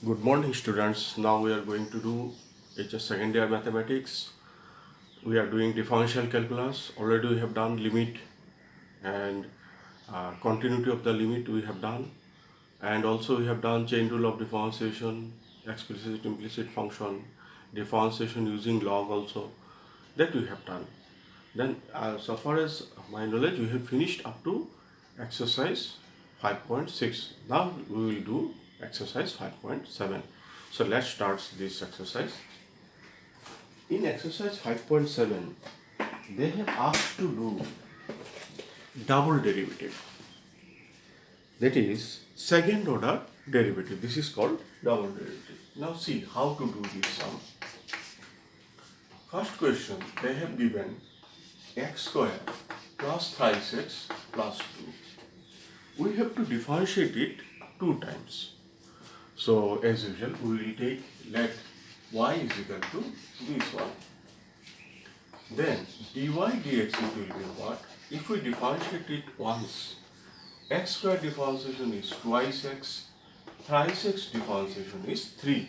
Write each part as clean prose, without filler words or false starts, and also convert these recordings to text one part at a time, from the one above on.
Good morning, students. Now we are going to do HS second year mathematics. We are doing differential calculus. Already we have done limit and continuity of the limit we have done, and also we have done chain rule of differentiation, explicit implicit function, differentiation using log also, that we have done. Then so far as my knowledge, we have finished up to exercise 5.6. Now we will do exercise 5.7. So let's start this exercise. In exercise 5.7, they have asked to do double derivative. That is second order derivative. This is called double derivative. Now see how to do this sum. First question, they have given x square plus thrice x plus 2. We have to differentiate it 2 times. So as usual, we will take let y is equal to this one. Then dy dx it will be what? If we differentiate it once, x square differentiation is twice x, thrice x differentiation is 3,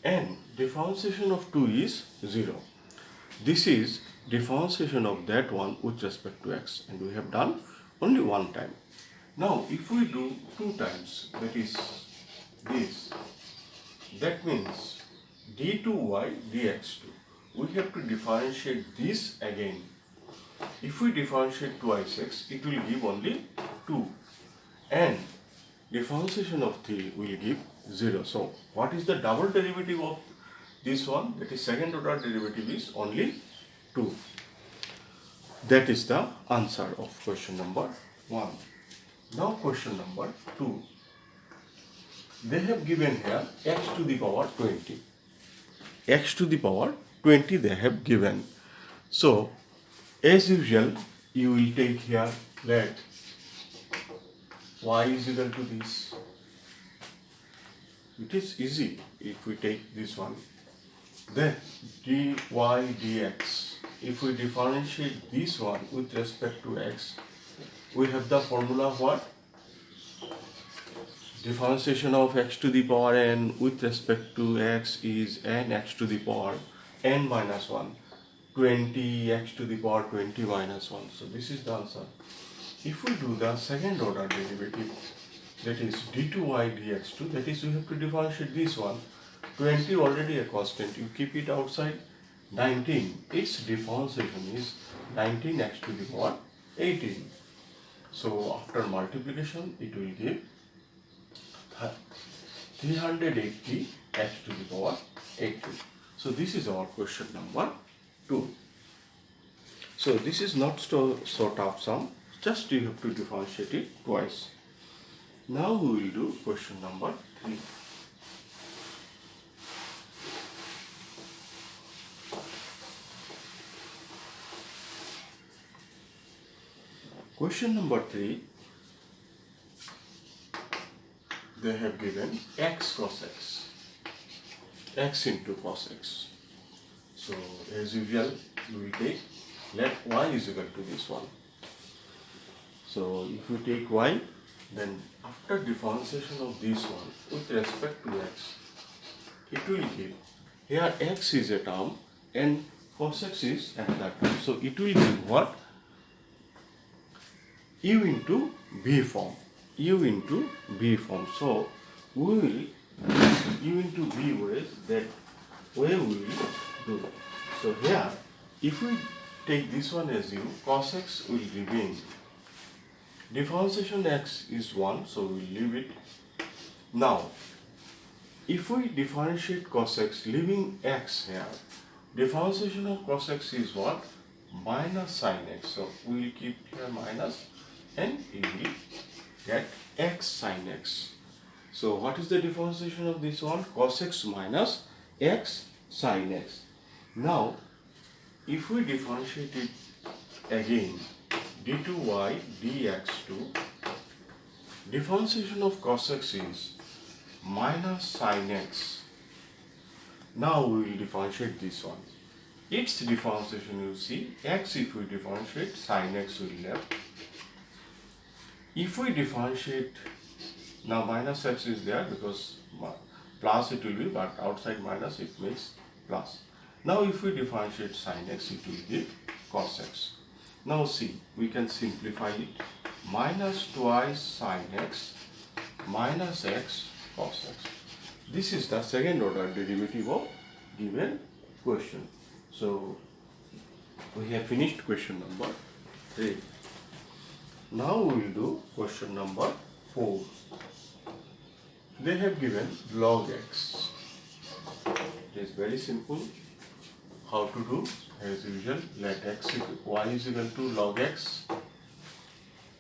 and differentiation of 2 is 0. This is differentiation of that one with respect to x, and we have done only one time. Now if we do 2 times, that is this, that means d2y dx2, we have to differentiate this again. If we differentiate twice x, it will give only 2, and differentiation of 3 will give 0. So what is the double derivative of this one? That is second order derivative is only 2. That is the answer of question number 1. Now question number 2. They have given here x to the power 20. X to the power 20 they have given. So as usual, you will take here let y is equal to this. It is easy if we take this one. Then dy dx, if we differentiate this one with respect to x, we have the formula what? Differentiation of x to the power n with respect to x is n x to the power n minus 1, 20 x to the power 20 minus 1. So this is the answer. If we do the second order derivative, that is d2y dx2, that is we have to differentiate this one. 20 already a constant, you keep it outside. 19, its differentiation is 19x to the power 18. So after multiplication, it will give 380 x to the power 18. So this is our question number 2. So this is not so tough sum, just you have to differentiate it twice. Now we will do question number 3. Question number 3, they have given x cos x, x into cos x. So as usual, we will take let y is equal to this one. So if we take y, then after differentiation of this one with respect to x, it will give, here x is a term and cos x is another term. So it will give what? U into v form. U into v form. So we will u into v ways, that way we will do. So here, if we take this one as u, cos x will remain. Differentiation x is 1, so we will leave it. Now, if we differentiate cos x, leaving x here, differentiation of cos x is what? Minus sin x. So we will keep here minus, and we will get x sin x. So what is the differentiation of this one? Cos x minus x sin x. Now, if we differentiate it again, d2y dx2, differentiation of cos x is minus sin x. Now we will differentiate this one. Its differentiation, you see, x if we differentiate, sin x will left. If we differentiate, now minus x is there because plus it will be, but outside minus it makes plus. Now if we differentiate sin x, it will give cos x. Now see, we can simplify it. Minus twice sin x minus x cos x. This is the second order derivative of given question. So we have finished question number 3. Now we will do question number 4. They have given log x. It is very simple. How to do? As usual, let y is equal to log x.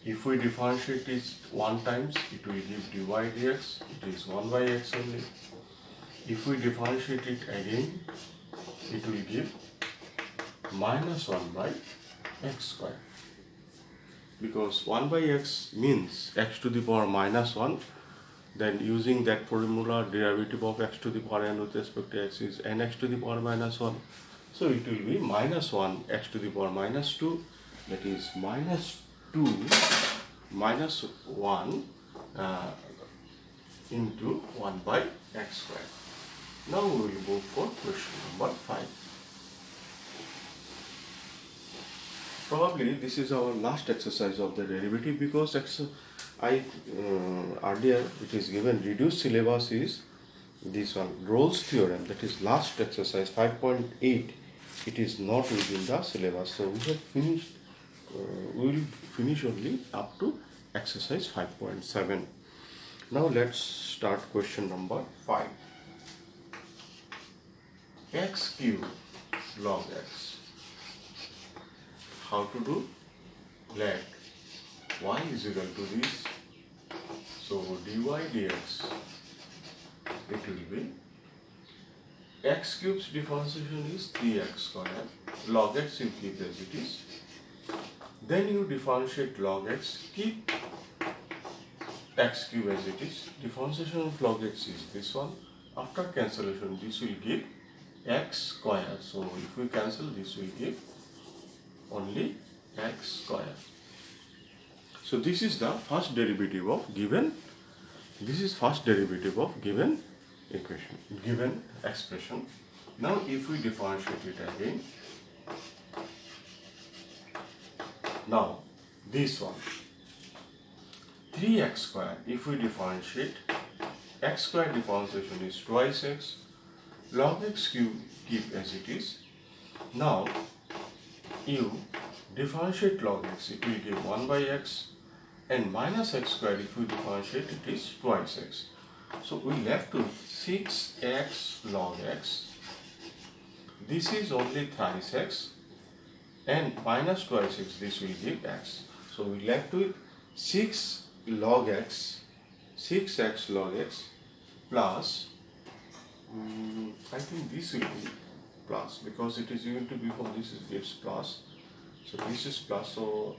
If we differentiate it one times, it will give dy dx. It is 1 by x only. If we differentiate it again, it will give minus 1 by x square. Because 1 by x means x to the power minus 1, then using that formula, derivative of x to the power n with respect to x is n x to the power minus 1. So it will be minus 1 x to the power minus 2, that is minus 2 minus 1 into 1 by x square. Now we will move for question number 5. Probably this is our last exercise of the derivative, because earlier it is given reduced syllabus is this one, Rolle's theorem, that is last exercise 5.8. It is not within the syllabus, so we have finished. We will finish only up to exercise 5.7. Now let's start question number 5. X cube log x. How to do? Let y is equal to this. So dy dx, it will be x cube's differentiation is 3x square. Log x you keep as it is. Then you differentiate log x, keep x cube as it is. Differentiation of log x is this one. After cancellation, this will give x square. So if we cancel, this will give only x square. So this is the first derivative of given. This is first derivative of given equation, given expression. Now if we differentiate it again, now this one 3x square, if we differentiate, x square differentiation is twice x, log x cube keep as it is. Now you differentiate log x, it will give 1 by x, and minus x square, if we differentiate, it is twice x. So we left to 6x log x. This is only thrice x, and minus twice x, this will give x. So we left with 6 log x, 6x log x plus, I think this will be plus, because it is given to before, this is gives plus. So this is plus, so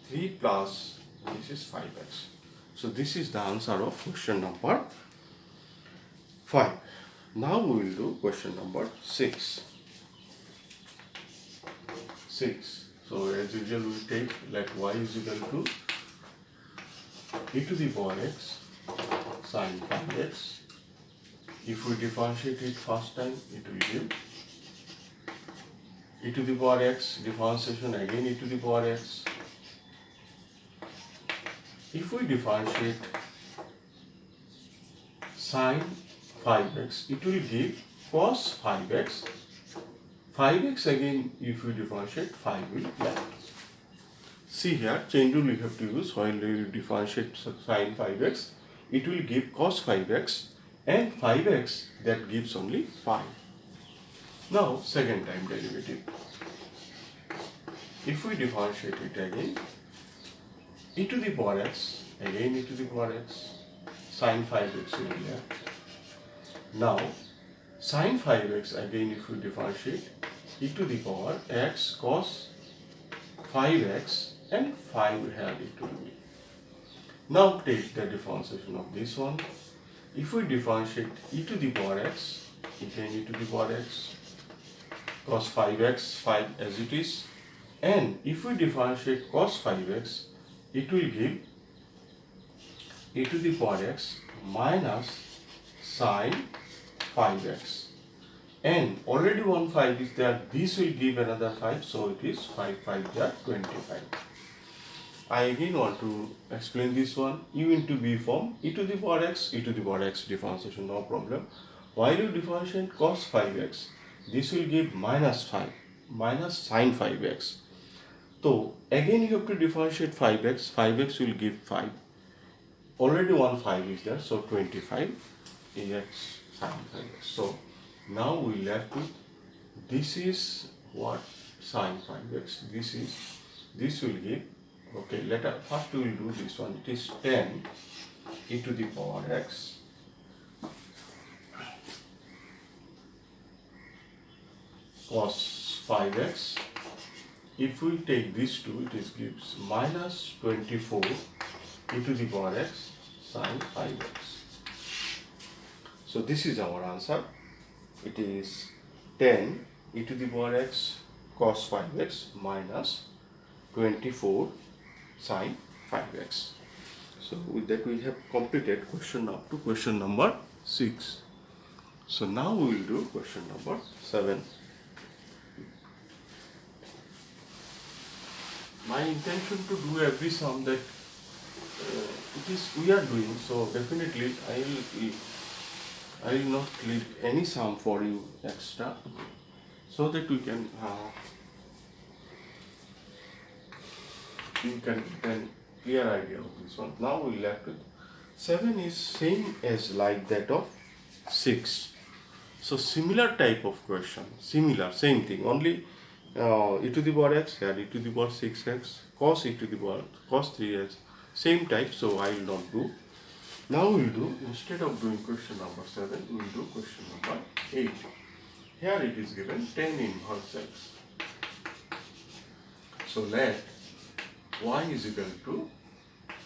3 plus, this is 5x. So this is the answer of question number 5. Now we will do question number 6. 6. So as usual we take let y is equal to e to the power x sin 5x. If we differentiate it first time, it will give e to the power x, differentiation again e to the power x. If we differentiate sin 5x, it will give cos 5x. 5x again, if we differentiate, 5 will left. See here, chain rule we have to use while we differentiate sin 5x. It will give cos 5x, and 5x that gives only 5. Now second time derivative. If we differentiate it again, e to the power x, again e to the power x, sin 5x will be left. Now sin 5x again, if we differentiate, e to the power x cos 5x, and 5 here it will be. Now take the differentiation of this one. If we differentiate e to the power x, again e to the power x, cos 5x, 5 as it is, and if we differentiate cos 5x, it will give e to the power x minus sin 5x. And already one 5 is there, this will give another 5, so it is 5 5 are 25. I again want to explain this one. U into B form e to the power x differentiation, no problem. While you differentiate cos 5x, this will give minus 5 minus sin 5x. So again you have to differentiate 5x, 5x will give 5. Already one 5 is there, so 25 ax sin 5x. So now we left with, this is what, sin 5x, this will give, okay, first we will do this one. It is 10 e to the power x cos 5x. If we take these two, it gives minus 24 e to the power x sin 5x. So this is our answer. It is 10 e to the power x cos 5x minus 24 sin 5x. So with that we have completed question up to question number 6. So now we will do question number 7. My intention to do every sum that it is we are doing, so definitely I will not leave any sum for you extra, so that you can get a clear idea of this one. Now we left with 7 is same as like that of 6. So similar type of question, same thing, only e to the power x, here e to the power 6x, cos e to the power cos 3x, same type, so I will not do. Now we will do, instead of doing question number 7, we will do question number 8. Here it is given 10 inverse x. So let y is equal to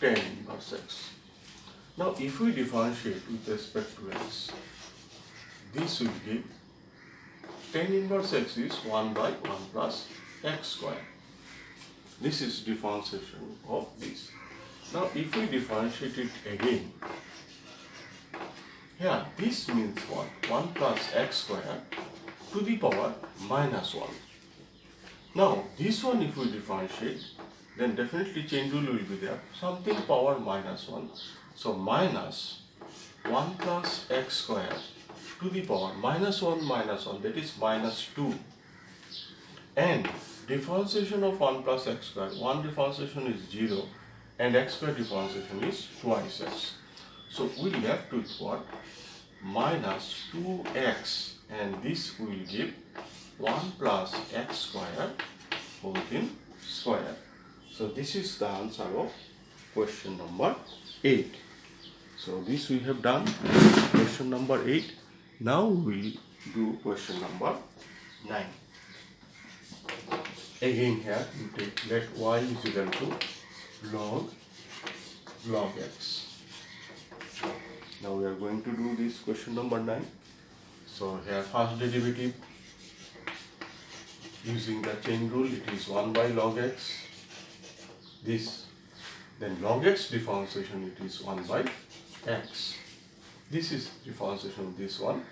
10 inverse x. Now if we differentiate with respect to x, this will give 10 inverse x is 1 by 1 plus x square. This is differentiation of this. Now if we differentiate it again, here this means what? 1 plus x square to the power minus 1. Now this one if we differentiate, then definitely chain rule will be there, something power minus 1. So minus 1 plus x square to the power minus 1, that is minus 2. And differentiation of 1 plus x square, 1 differentiation is 0 and x square differentiation is twice x. So we left with what? Minus 2x, and this will give 1 plus x square whole thing square. So this is the answer of question number 8. So this we have done, question number 8. Now we do question number 9. Again here you take let y is equal to log x. Now we are going to do this question number 9. So here first derivative using the chain rule, it is 1 by log x. This, then log x differentiation, it is 1 by x. This is differentiation of this one.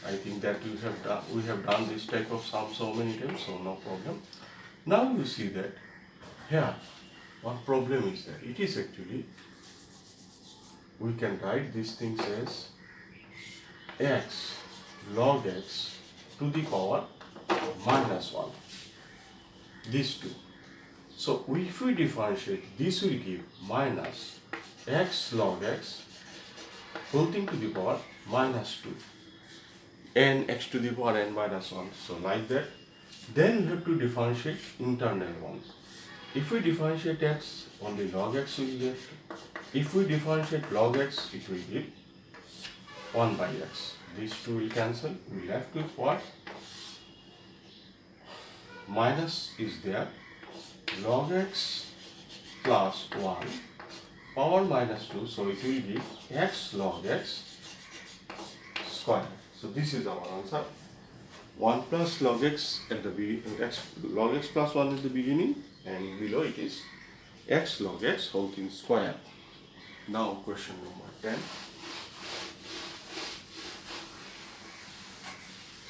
I think that we have done this type of sum so many times, so no problem. Now you see that here one problem is there. It is actually, we can write these things as x log x to the power minus 1. These two. So if we differentiate, this will give minus x log x whole thing to the power minus 2 and x to the power n minus 1. So like that. Then we have to differentiate internal ones. If we differentiate x, only log x will get. If we differentiate log x, it will give 1 by x. These two will cancel. We left with what? Minus is there. Log x plus 1 power minus 2. So it will give x log x square. So this is our answer. 1 plus log x at the log x plus 1 at the beginning, and below it is x log x whole thing square. Now question number 10.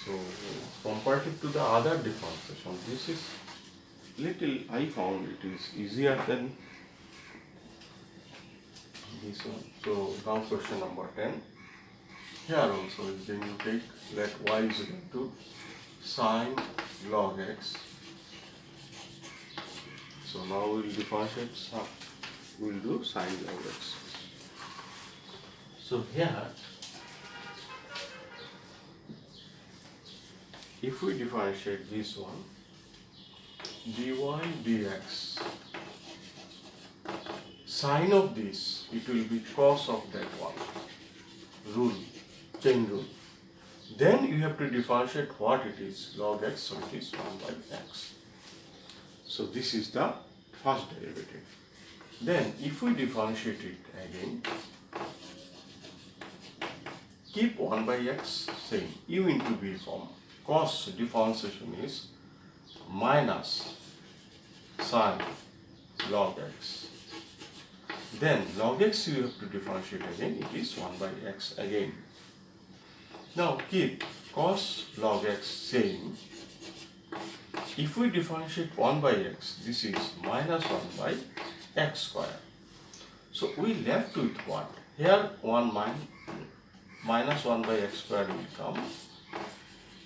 So comparative to the other differentiation, this is little, I found it is easier than this one. So now question number 10. Here also is then you take let y is equal to sine log x. So now we will differentiate some, we will do sine log x. So here, if we differentiate this one, dy dx, sine of this, it will be cos of that one, rule, chain rule. Then you have to differentiate what it is, log x, so it is 1 by x. So this is the first derivative. Then if we differentiate it again, keep 1 by x same, u into v form. Cos differentiation is minus sine log x. Then log x you have to differentiate again, it is 1 by x again. Now keep cos log x same. If we differentiate 1 by x, this is minus 1 by x square. So we left with what? Here minus 1 by x square will come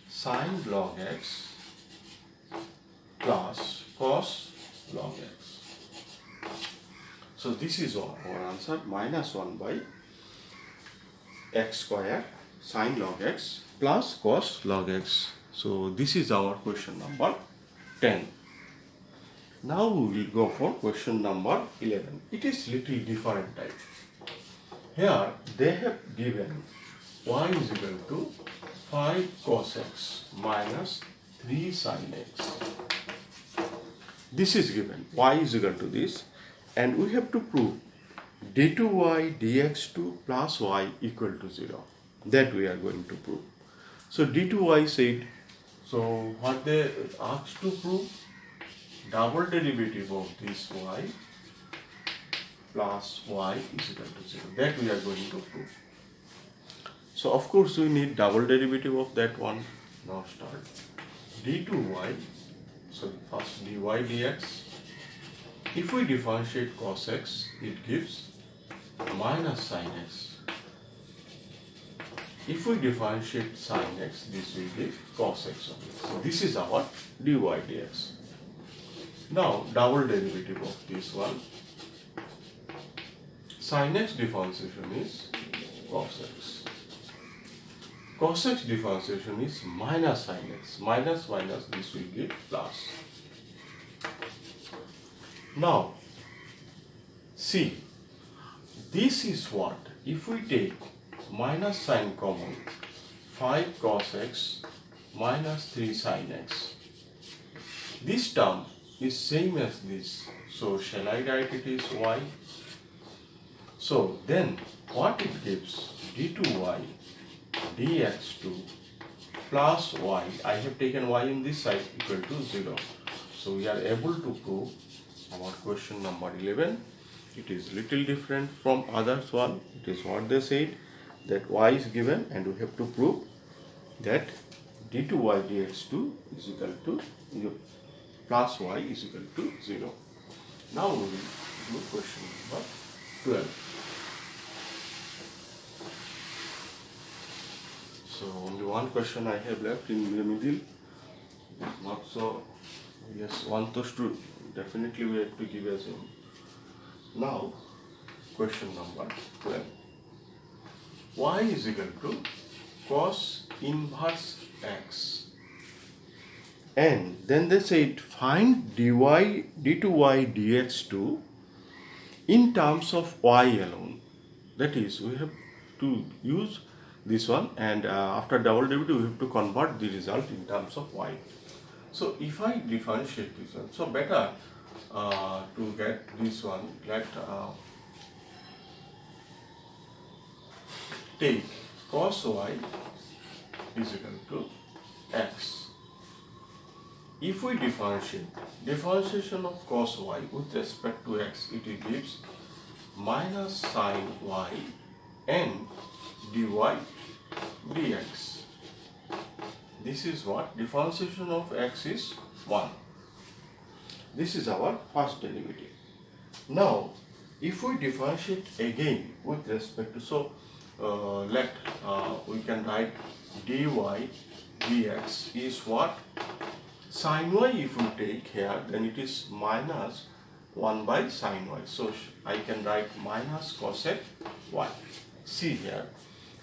sine log x plus cos log x. So this is our answer, minus 1 by x square sine log x plus cos log x. So this is our question number 10. Now we will go for question number 11. It is little different type. Here they have given y is equal to 5 cos x minus 3 sin x. This is given, y is equal to this, and we have to prove d2y dx2 plus y equal to 0. That we are going to prove. So d2y said, so what they asked to prove, double derivative of this y plus y is equal to 0. That we are going to prove. So of course we need double derivative of that one. Now start. d2y, so first dy dx. If we differentiate cos x, it gives minus sin x. If we differentiate sin x, this will give cos x only. So this is our dy dx. Now double derivative of this one. Sin x differentiation is cos x. Cos x differentiation is minus sin x. Minus minus, this will give plus. Now, see, this is what? If we take minus sin common, 5 cos x minus 3 sin x. This term is same as this. So, shall I write it as y? So, then what it gives? d2y dx2 plus y, I have taken y in this side, equal to 0. So we are able to prove our question number 11. It is little different from others one. It is what they said, that y is given and we have to prove that d2y dx2 is equal to 0 plus y is equal to 0. Now we will do question number 12. So only one question I have left in the middle. Not so, yes, one to definitely we have to give as well. Now, question number 12. Y is equal to cos inverse x. And then they said find d2y dx2 in terms of y alone. That is, we have to use this one, and after double derivative we have to convert the result in terms of y. So if I differentiate this one, so better to get this one, let take cos y is equal to x. If we differentiation of cos y with respect to x, it gives minus sin y and dy dx. this is what? Differentiation of x is 1. This is our first derivative. Now, if we differentiate again with respect to, so we can write dy dx is what? Sin y if we take here, then it is minus 1 by sin y. So I can write minus cosec y. See here,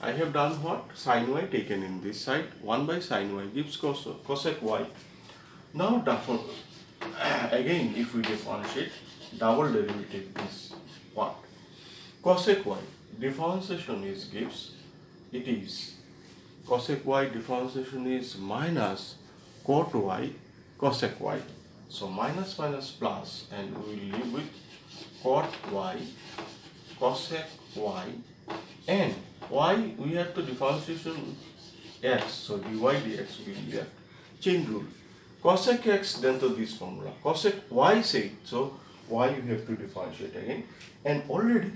I have done what? Sin y taken in this side, 1 by sin y gives cosec y. Now again if we differentiate, double derivative is what? Cosec y. Differentiation it is cosec y differentiation is minus cot y cosec y. So minus minus plus, and we will leave with cot y cosec y, and y we have to differentiation x, so dy dx will be a chain rule. Cosec x, then to this formula. Cosec y say, so y you have to differentiate again, and already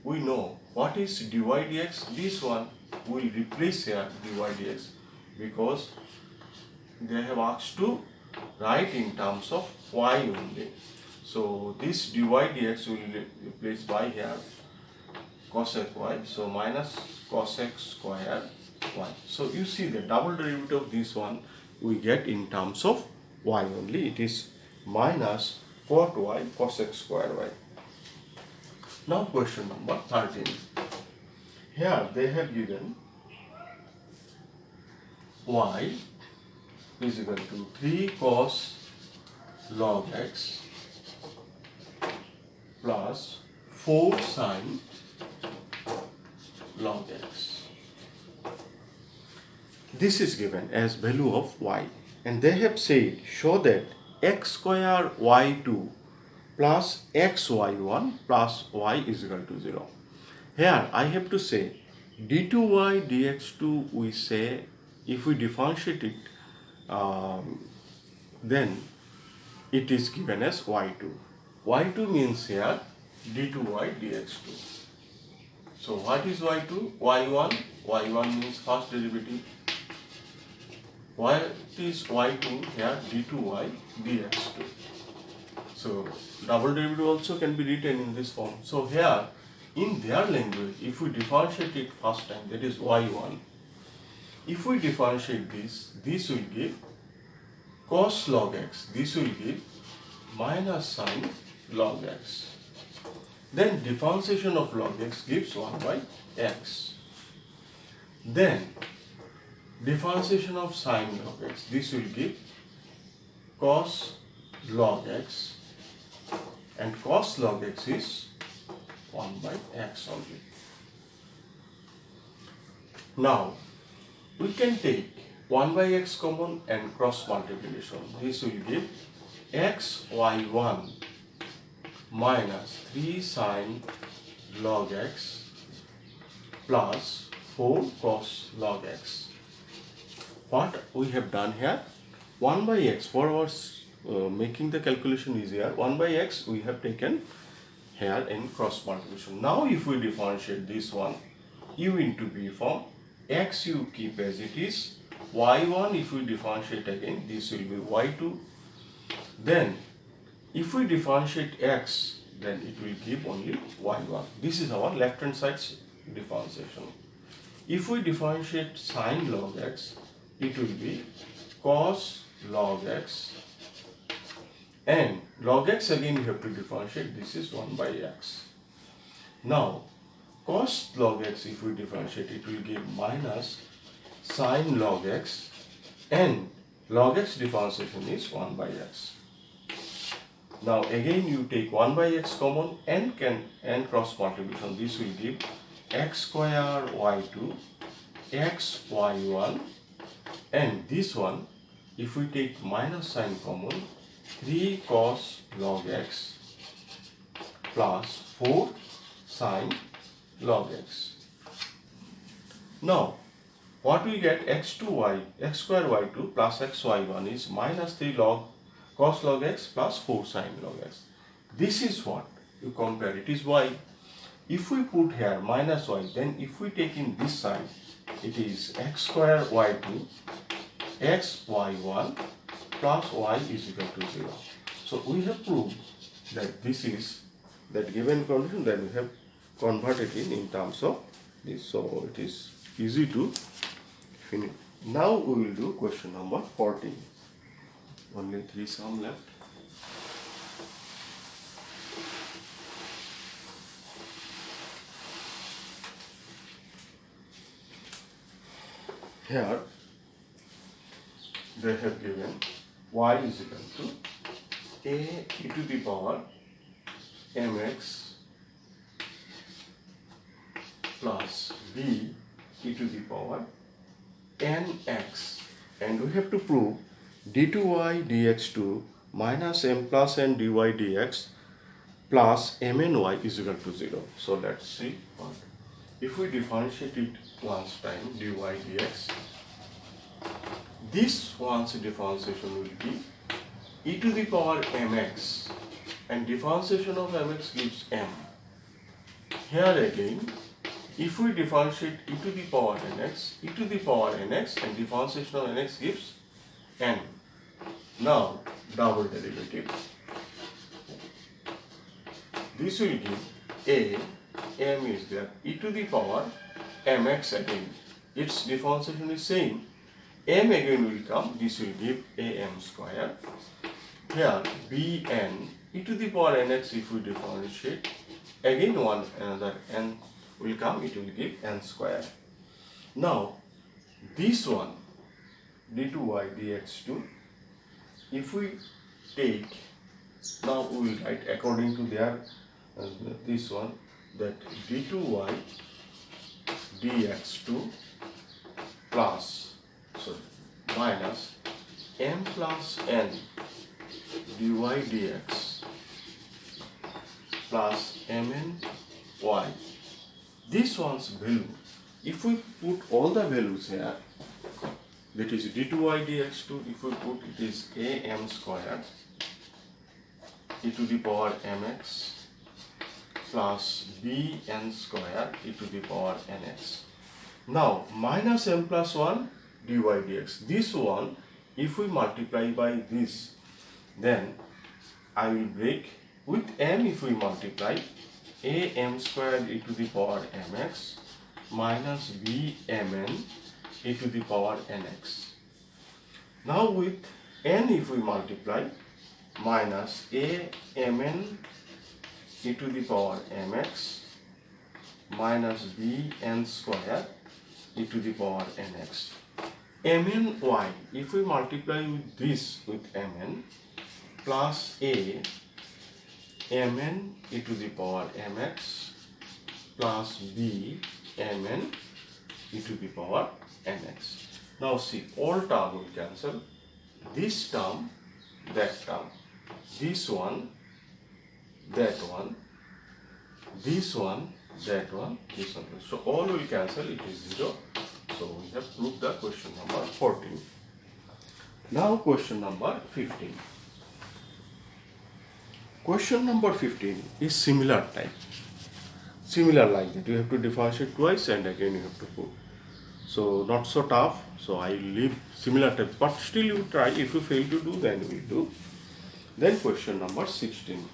we know what is dy dx. This one will replace here dy dx because they have asked to write in terms of y only. So this dy dx will replace by here cosec y, so minus cosec square y. So you see the double derivative of this one we get in terms of y only. It is minus cot y cosec square y. Now question number 13. Here they have given y is equal to 3 cos log x plus 4 sin log x. This is given as value of y, and they have said show that x square y2 plus xy1 plus y is equal to 0. Here I have to say d2y dx2, we say if we differentiate it, then it is given as y2. y2 means here d2y dx2. So what is y2? y1. y1 means first derivative. What is y2? Here d2y dx2. So double derivative also can be written in this form. So here in their language, if we differentiate it first time, that is y1. If we differentiate this will give cos log x. This will give minus sin log x. Then differentiation of log x gives 1 by x. Then differentiation of sin log x. This will give cos log x, and cos log x is 1 by x only. Now we can take 1 by x common and cross multiplication. This will give xy1 minus 3 sin log x plus 4 cos log x. What we have done here, 1 by x, for our making the calculation easier, 1 by x we have taken here in cross multiplication. Now if we differentiate this one, u into b form, x you keep as it is, y1 if we differentiate again, this will be y2. Then if we differentiate x, then it will give only y1. This is our left hand side differentiation. If we differentiate sin log x, it will be cos log x, and log x again you have to differentiate, this is 1 by x. Now cos log x if we differentiate, it will give minus sin log x, and log x differentiation is 1 by x. Now again you take 1 by x common and cross multiplication. This will give x square y2 x y1, and this one if we take minus sign common, 3 cos log x plus 4 sin log x. Now what we get, x square y2 plus x y1 is minus 3 log cos log x plus 4 sin log x. This is what you compare, it is y. If we put here minus y, then if we take in this side, it is x square y2 x y1 plus y is equal to 0. So we have proved that this is that given condition, then we have converted in terms of this. So it is easy to finish. Now we will do question number 14. Only 3 sum left. Here they have given y is equal to a e to the power mx plus b e to the power nx, and we have to prove d2y dx2 minus m plus n dy dx plus mny is equal to 0. So let's see what. If we differentiate it once time dy dx, this one's differentiation will be e to the power mx, and differentiation of mx gives m. Here again, if we differentiate e to the power nx, e to the power nx, and differentiation of nx gives n. Now double derivative. This will give a, m is there, e to the power mx again. Its differentiation is same. M again will come, this will give am square. Here bn, e to the power nx, if we differentiate, again one another n will come, it will give n square. Now this one d2y dx2, if we take, now we will write according to their this one, that d2y dx2 plus, so minus m plus n dy dx plus mn y. This one's value, if we put all the values here, that is d2y dx2, if we put, it is am square e to the power mx plus bn square e to the power nx. Now minus m plus 1 dy dx. This one, if we multiply by this, then I will break with m. If we multiply am square e to the power mx minus bmn e to the power nx. Now with n, if we multiply, minus amn e to the power mx minus bn square e to the power nx. mny, if we multiply with this with mn plus mn e to the power mx plus b mn e to the power nx. Now see, all term will cancel. This term, that term, this one, that one, this one, that one, this one. So all will cancel, it is 0. So we have proved the question number 14. Now question number 15. Question number 15 is similar type. Similar like that. You have to differentiate twice and again you have to put. So not so tough. So I leave similar types, but still you try. If you fail to do, then we do. Then question number 16.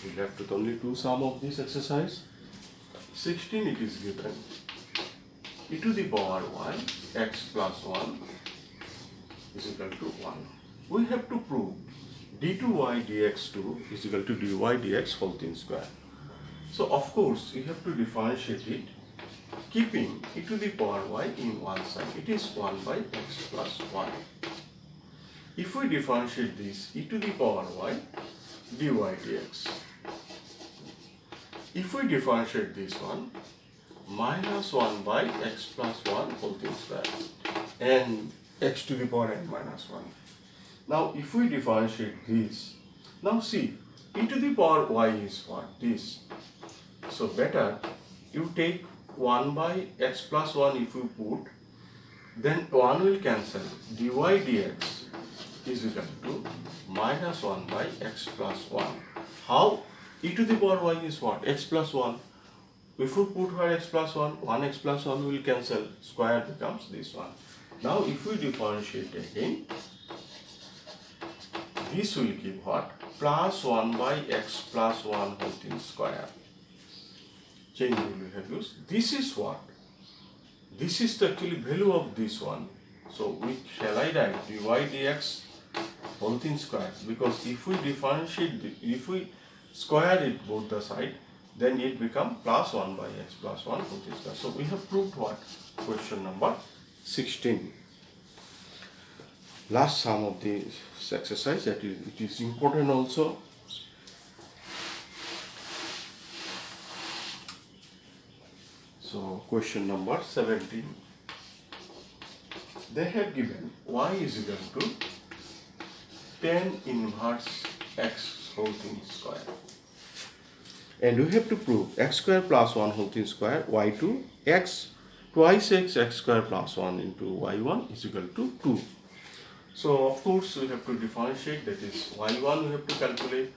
We left with only 2 sum of this exercise. 16, it is given e to the power 1 x plus 1 is equal to 1. We have to prove d2y dx2 is equal to dy dx whole thing square. So of course you have to differentiate it keeping e to the power y in one side. It is 1 by x plus 1. If we differentiate this e to the power y dy dx, if we differentiate this one, minus 1 by x plus 1 whole thing square and x to the power n minus 1. Now if we differentiate this, now see, e to the power y is what? This. So better you take 1 by x plus 1 if you put, then 1 will cancel. dy dx is equal to minus 1 by x plus 1. How? E to the power y is what? X plus 1. If we put here x plus 1 x plus 1 will cancel, square becomes this one. Now if we differentiate again, this will give what? Plus 1 by x plus 1 whole thing square. Chain rule we have used. This is what? This is the actually value of this one. So we shall I write dy dx whole thing square, because if we differentiate, if we square it both the side, then it become plus 1 by x plus 1 whole thing square. So we have proved what? Question number 16. Last sum of this exercise, that is, it is important also. So question number 17. They have given y is equal to tan inverse x whole thing square. And we have to prove x square plus 1 whole thing square y2 x twice x square plus 1 into y1 is equal to 2. So of course we have to differentiate, that is y1 we have to calculate.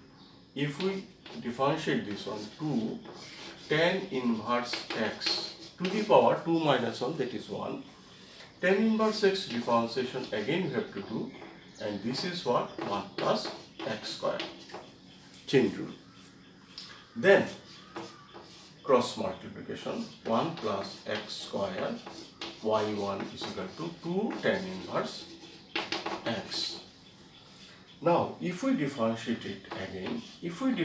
If we differentiate this one, 2 tan inverse x to the power 2 minus 1, that is 1. Tan inverse x differentiation again we have to do, and this is what? 1 plus x square. Chain rule. Then cross multiplication, 1 plus x square y1 is equal to 2 tan inverse x. Now if we differentiate it again, here it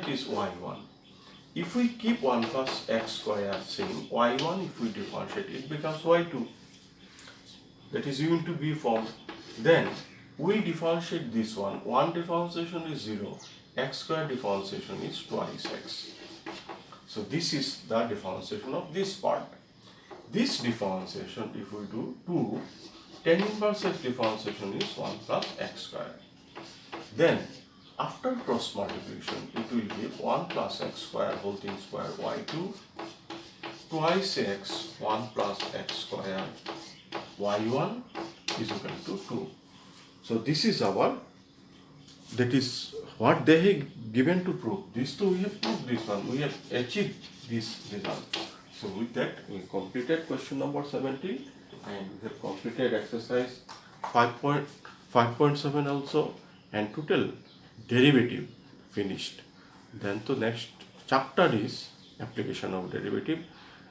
is y1. If we keep 1 plus x square same, y1 if we differentiate it becomes y2. That is u into b form. Then we differentiate this one. 1 differentiation is 0. X square differentiation is twice x. So this is the differentiation of this part. This differentiation, if we do 2, tan inverse x differentiation is 1 plus x square. Then after cross multiplication, it will give 1 plus x square whole thing square y2 twice x 1 plus x square y1 is equal to 2. So this is our, that is what they have given to prove. These two we have proved this one. We have achieved this result. So with that we completed question number 17 and we have completed exercise 5.7 also, and total derivative finished. Then the next chapter is application of derivative.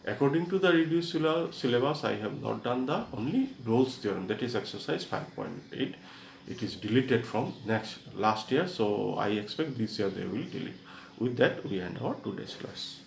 According to the reduced syllabus, I have not done the only Rolle's theorem, that is exercise 5.8. It is deleted from last year, so I expect this year they will delete. With that, we end our today's class.